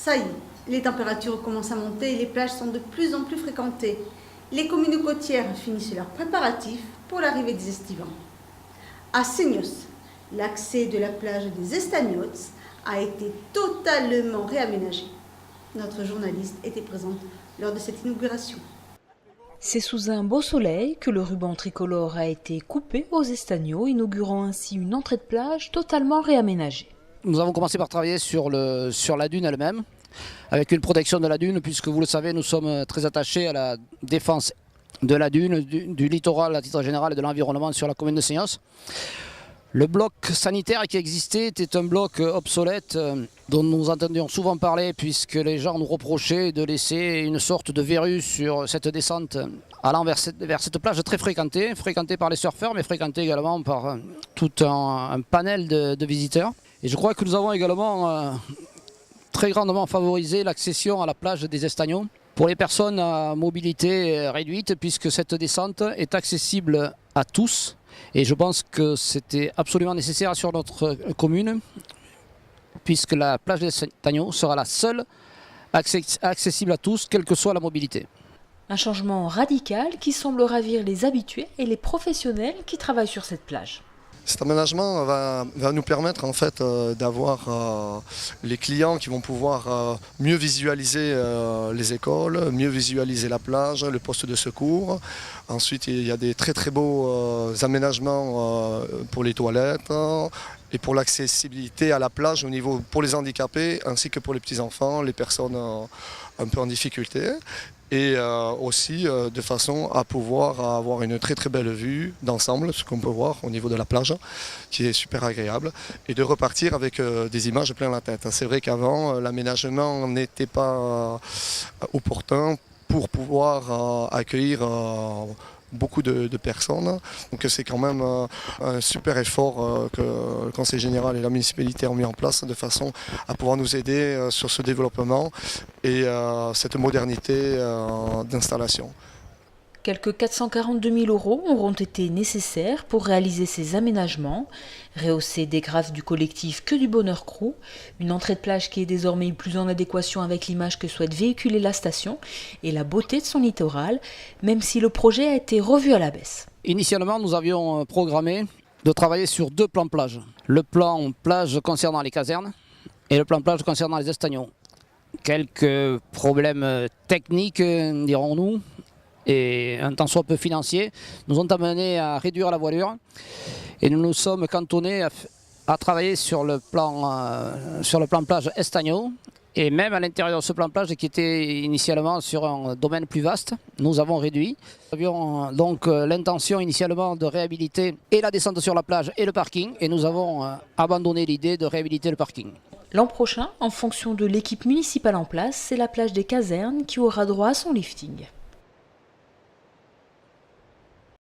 Ça y est, les températures commencent à monter et les plages sont de plus en plus fréquentées. Les communes côtières finissent leurs préparatifs pour l'arrivée des estivants. À Seignos, l'accès de la plage des Estagnots a été totalement réaménagé. Notre journaliste était présente lors de cette inauguration. C'est sous un beau soleil que le ruban tricolore a été coupé aux Estagnots, inaugurant ainsi une entrée de plage totalement réaménagée. Nous avons commencé par travailler sur la dune elle-même, avec une protection de la dune, puisque vous le savez, nous sommes très attachés à la défense de la dune, du littoral à titre général et de l'environnement sur la commune de Seignos. Le bloc sanitaire qui existait était un bloc obsolète dont nous entendions souvent parler, puisque les gens nous reprochaient de laisser une sorte de verrue sur cette descente allant vers cette plage très fréquentée par les surfeurs, mais fréquentée également par tout un panel de visiteurs. Et je crois que nous avons également très grandement favorisé l'accession à la plage des Estagnots pour les personnes à mobilité réduite, puisque cette descente est accessible à tous. Et je pense que c'était absolument nécessaire sur notre commune, puisque la plage des Estagnots sera la seule accessible à tous, quelle que soit la mobilité. Un changement radical qui semble ravir les habitués et les professionnels qui travaillent sur cette plage. Cet aménagement va nous permettre en fait d'avoir les clients qui vont pouvoir mieux visualiser les écoles, mieux visualiser la plage, le poste de secours. Ensuite, il y a des très beaux aménagements pour les toilettes et pour l'accessibilité à la plage au niveau pour les handicapés ainsi que pour les petits-enfants, les personnes un peu en difficulté. Et aussi de façon à pouvoir avoir une très belle vue d'ensemble, ce qu'on peut voir au niveau de la plage, qui est super agréable, et de repartir avec des images plein la tête. C'est vrai qu'avant, l'aménagement n'était pas opportun pour pouvoir accueillir beaucoup de personnes. Donc c'est quand même un super effort que le Conseil général et la municipalité ont mis en place de façon à pouvoir nous aider sur ce développement et cette modernité d'installation. Quelques 442 000 € auront été nécessaires pour réaliser ces aménagements, rehausser des graphes du collectif Que du Bonheur Crew, une entrée de plage qui est désormais plus en adéquation avec l'image que souhaite véhiculer la station et la beauté de son littoral, même si le projet a été revu à la baisse. Initialement, nous avions programmé de travailler sur 2 plans plage. Le plan plage concernant les casernes et le plan plage concernant les Estagnots. Quelques problèmes techniques, dirons-nous, et un tant soit peu financier, nous ont amené à réduire la voilure et nous nous sommes cantonnés à travailler sur le plan plage Estagnots. Et même à l'intérieur de ce plan plage qui était initialement sur un domaine plus vaste, nous avons réduit. Nous avions donc l'intention initialement de réhabiliter et la descente sur la plage et le parking, et nous avons abandonné l'idée de réhabiliter le parking. L'an prochain, en fonction de l'équipe municipale en place, c'est la plage des casernes qui aura droit à son lifting.